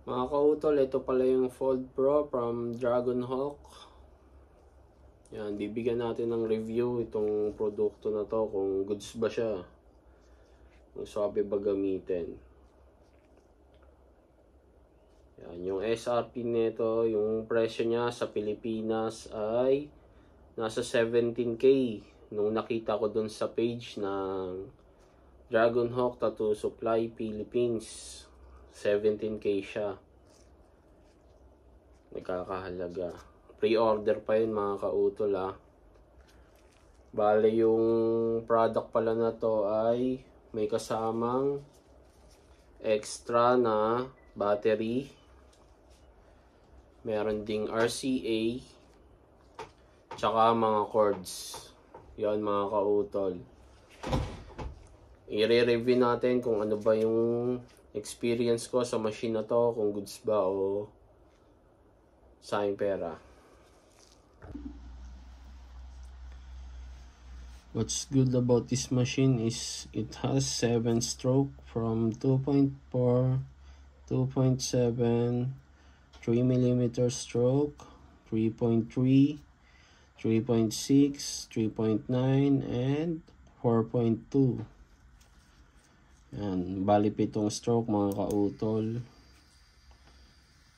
Mga kautol, ito pala yung Fold Pro from Dragon Hawk. Yan, bibigyan natin ng review itong produkto na to, kung goods ba siya, kung sabi ba gamitin. Yan, yung SRP nito, yung presyo niya sa Pilipinas ay nasa 17K. Nung nakita ko dun sa page ng Dragon Hawk Tattoo Supply Philippines, 17K siya. Nagkakahalaga. Pre-order pa yun mga kautol ha. Bale yung product pala na to ay may kasamang extra na battery. Meron ding RCA. Tsaka mga cords. Yan mga kautol. I-review natin kung ano ba yung experience ko sa machine na to, kung goods ba o sayang pera. What's good about this machine is it has 7 stroke from 2.4, 2.7, 3mm stroke, 3.3, 3.6, 3.9, and 4.2. Yan, bali 7 stroke mga kautol.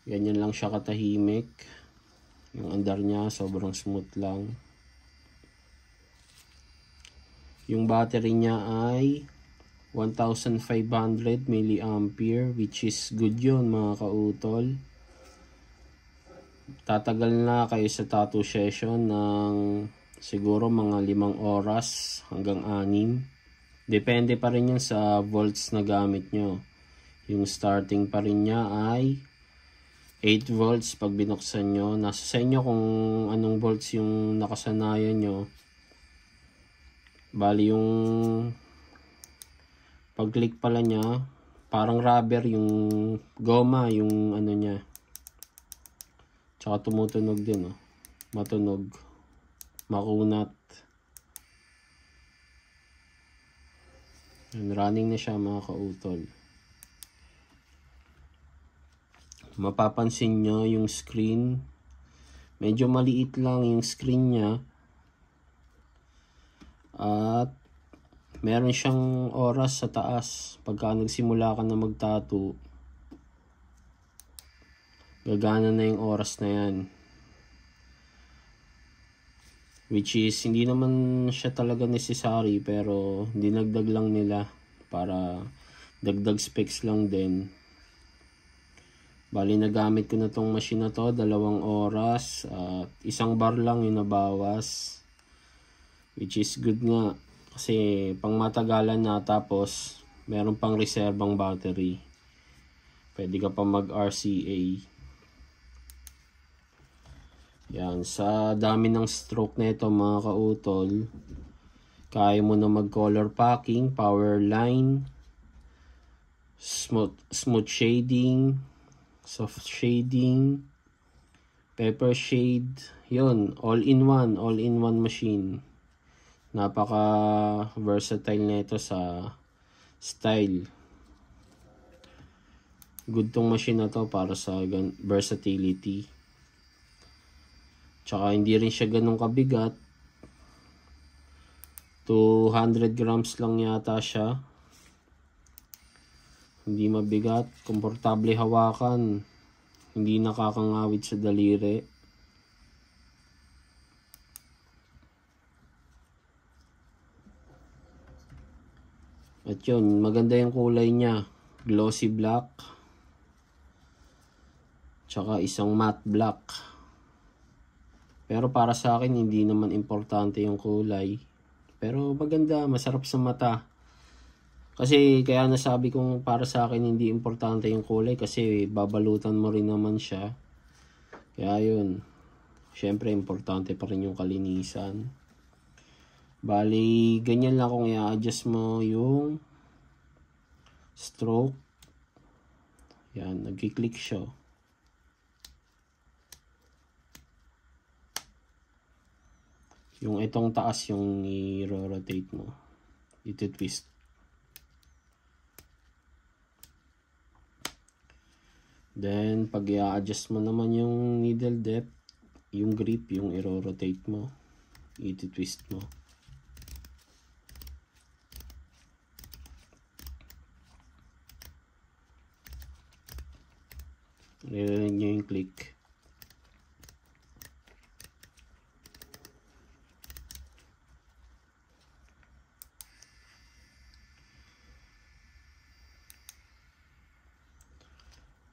Ganyan lang siya katahimik. Yung andar niya sobrang smooth lang. Yung battery niya ay 1500 mAh, which is good yun mga kautol. Tatagal na kayo sa tattoo session ng siguro mga 5 oras hanggang 6. Depende pa rin yun sa volts na gamit nyo. Yung starting pa rin niya ay 8 volts pag binuksan nyo. Nasa sa inyo kung anong volts yung nakasanayan nyo. Bali yung pag-click pala niya, parang rubber yung goma, yung ano niya. Tsaka tumutunog din, oh. Matunog. Makunat. Running na siya mga kautol. Mapapansin nyo yung screen. Medyo maliit lang yung screen niya. At meron siyang oras sa taas. Pagka nagsimula ka na mag-tattoo, gagana na yung oras na yan. Which is, hindi naman siya talaga necessary, pero dinagdag lang nila para dagdag specs lang din. Bali, nagamit ko na tong machine na to, 2 oras at 1 bar lang yung nabawas. Which is good nga, kasi pang matagalan na, tapos meron pang reserbang battery. Pwede ka pa mag RCA. Yan, sa dami ng stroke na ito mga kautol, kaya mo na mag color packing, power line, smooth shading, soft shading, pepper shade. Yun, all in one machine. Napaka versatile na ito sa style. Good tong machine na to para sa versatility. Tsaka hindi rin siya ganun kabigat. 200 grams lang yata siya. Hindi mabigat. Komportable hawakan. Hindi nakakangawit sa daliri. At yun, maganda yung kulay niya. Glossy black. Tsaka isang matte black. Pero para sa akin, hindi naman importante yung kulay. Pero maganda, masarap sa mata. Kasi kaya nasabi kong para sa akin hindi importante yung kulay, kasi babalutan mo rin naman siya. Kaya yun, syempre importante pa rin yung kalinisan. Bali, ganyan lang kung i-adjust mo yung stroke. Yan, nag-click siya. Yung itong taas yung i-rotate mo. Ito twist. Then, pag i-adjust mo naman yung needle depth, yung grip, yung i-rotate mo, i-twist mo. Narinig nyo yung click.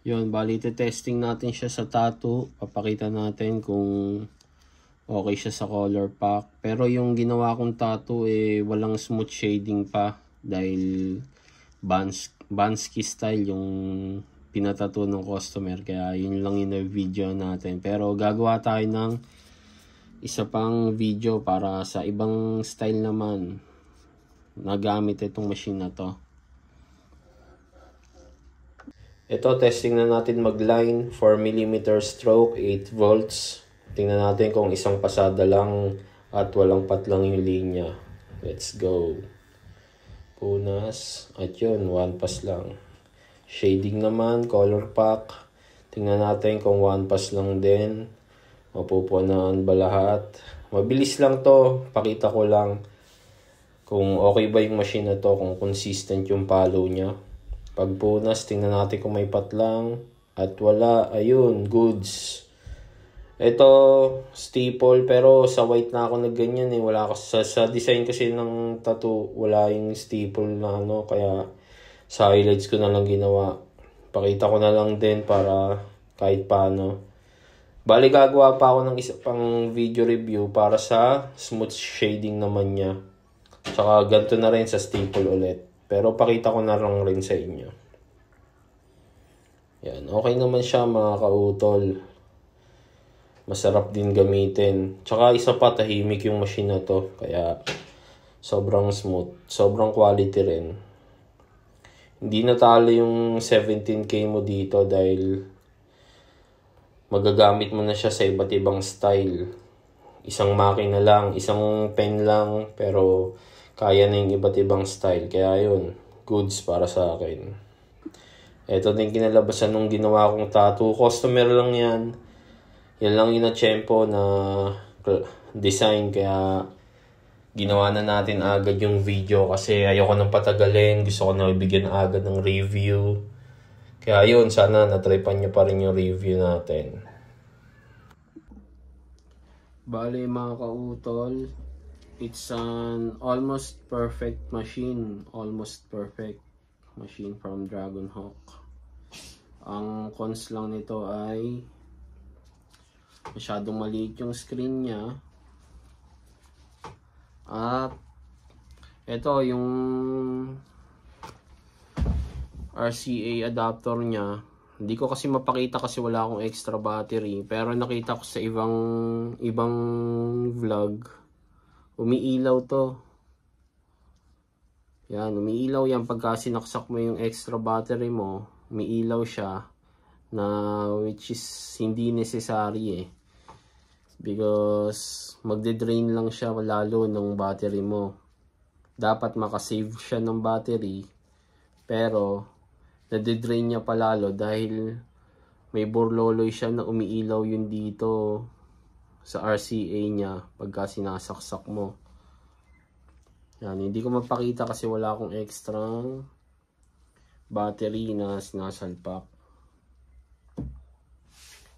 Yun, bali testing natin siya sa tattoo. Papakita natin kung okay siya sa color pack. Pero yung ginawa kong tattoo walang smooth shading pa dahil Bansky style yung pinatattoo ng customer. Kaya yun lang yung video natin. Pero gagawa tayo ng isa pang video para sa ibang style naman na gamit itong machine na to. Ito, testing na natin mag-line, 4mm stroke, 8 volts. Tingnan natin kung isang pasada lang at walang patlang yung linya. Let's go. Punas. At yun, 1 pass lang. Shading naman, color pack. Tingnan natin kung 1 pass lang din. Mapupunaan ba lahat? Mabilis lang to. Pakita ko lang kung okay ba yung machine na to, kung consistent yung palo niya. Pagpunas, tingnan natin kung may patlang. At wala, ayun, goods. Ito, staple, pero sa white na ako nagganyan Wala kasi, sa design kasi ng tattoo, wala yung staple na kaya sa highlights ko na lang ginawa. Pakita ko na lang din para kahit paano. Bali, gagawa pa ako ng isa pang video review para sa smooth shading naman niya. Tsaka ganito na rin sa staple ulit. Pero pakita ko na lang rin sa inyo. Yan. Okay naman siya mga kautol. Masarap din gamitin. Tsaka isa pa, tahimik yung machine na to. Kaya sobrang smooth. Sobrang quality rin. Hindi natalo yung 17K mo dito dahil magagamit mo na siya sa iba't ibang style. Isang makina lang, isang pen lang, pero kaya na yung iba't ibang style. Kaya yun, goods para sa akin. Ito din kinalabasan nung ginawa kong tattoo. Customer lang yan. Yan lang yung na-tsempo na design. Kaya ginawa na natin agad yung video kasi ayoko nang patagalin. Gusto ko na ibigyan agad ng review. Kaya yun, sana natripan nyo pa rin yung review natin. Bale mga kautol, it's an almost perfect machine. Almost perfect machine from Dragonhawk. Ang cons lang nito ay masyadong maliit yung screen niya. At ito yung RCA adapter niya. Hindi ko kasi mapakita kasi wala akong extra battery. Pero nakita ko sa ibang vlog, umiilaw to. Yan, umiilaw yan pagka sinaksak mo yung extra battery mo. Umiilaw siya na which is hindi necessary because magde-drain lang siya lalo ng battery mo. Dapat makasave siya ng battery pero nade-drain niya palalo dahil may burloloy siya na umiilaw yun dito sa RCA niya pagka sinasaksak mo. Yan, hindi ko mapakita kasi wala akong extra battery na sinasalpak.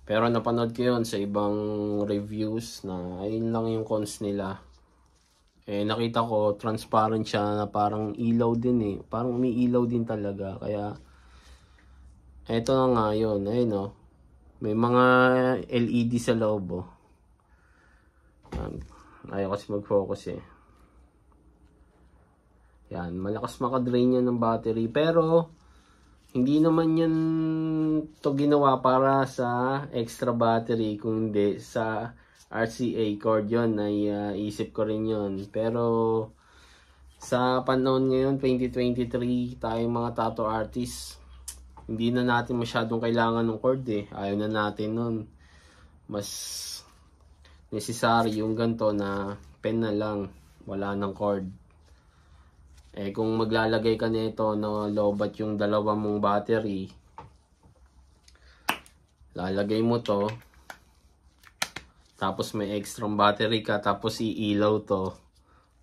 Pero napanood ko yun sa ibang reviews na ayun lang yung cons nila. Nakita ko transparent siya na parang ilaw din Parang umiilaw din talaga. Kaya eto na nga yun. Ayun may mga LED sa loob ayaw kasi mag-focus Yan, malakas makadrain yan ng battery. Pero hindi naman yan to ginawa para sa extra battery, kung hindi sa RCA cord yun. Isip ko rin yun. Pero sa panahon ngayon 2023, tayong mga tattoo artists, hindi na natin masyadong kailangan ng cord Ayaw na natin nun. Mas necessary yung ganito na pen na lang, wala ng cord. Kung maglalagay ka nito na lobat yung dalawa mong battery, lalagay mo to, tapos may extra battery ka, tapos iilaw to,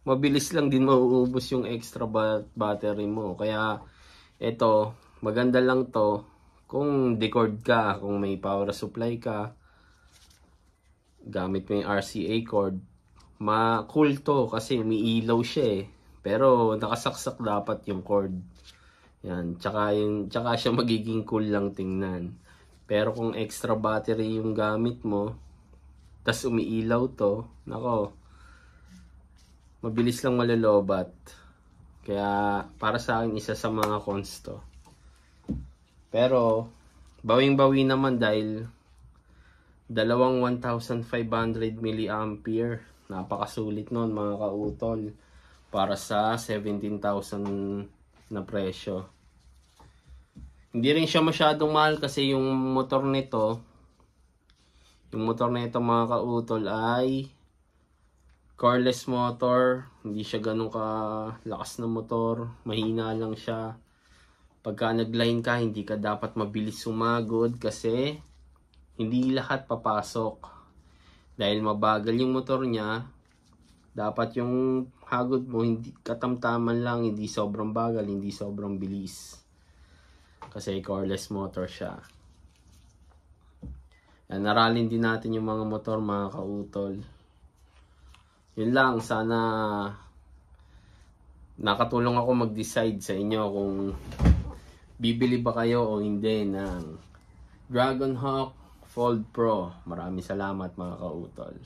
mabilis lang din mauubos yung extra battery mo. Kaya ito, maganda lang to kung decord ka, kung may power supply ka, gamit mo yung RCA cord, ma-cool to kasi umiilaw siya eh. Pero nakasaksak dapat yung cord. Yan, tsaka siya magiging cool lang tingnan. Pero kung extra battery yung gamit mo, tas umiilaw to, nako, mabilis lang malolobat. Kaya para sa akin, isa sa mga cons to. Pero bawing-bawi naman dahil dalawang 1,500 mAh. Napakasulit nun mga kautol para sa 17,000 na presyo. Hindi rin siya masyadong mahal kasi yung motor nito mga kautol ay carless motor. Hindi siya ganun kalakas na motor, mahina lang siya. Pagka nagline ka, hindi ka dapat mabilis sumagod kasi hindi lahat papasok. Dahil mabagal yung motor niya, dapat yung hagod mo hindi katamtaman lang, hindi sobrang bagal, hindi sobrang bilis. Kasi carless motor siya. Yan, naralin din natin yung mga motor mga kautol. Yun lang, sana nakatulong ako mag-decide sa inyo kung bibili ba kayo o hindi ng Dragon Hawk Fold Pro. Maraming salamat mga kautol.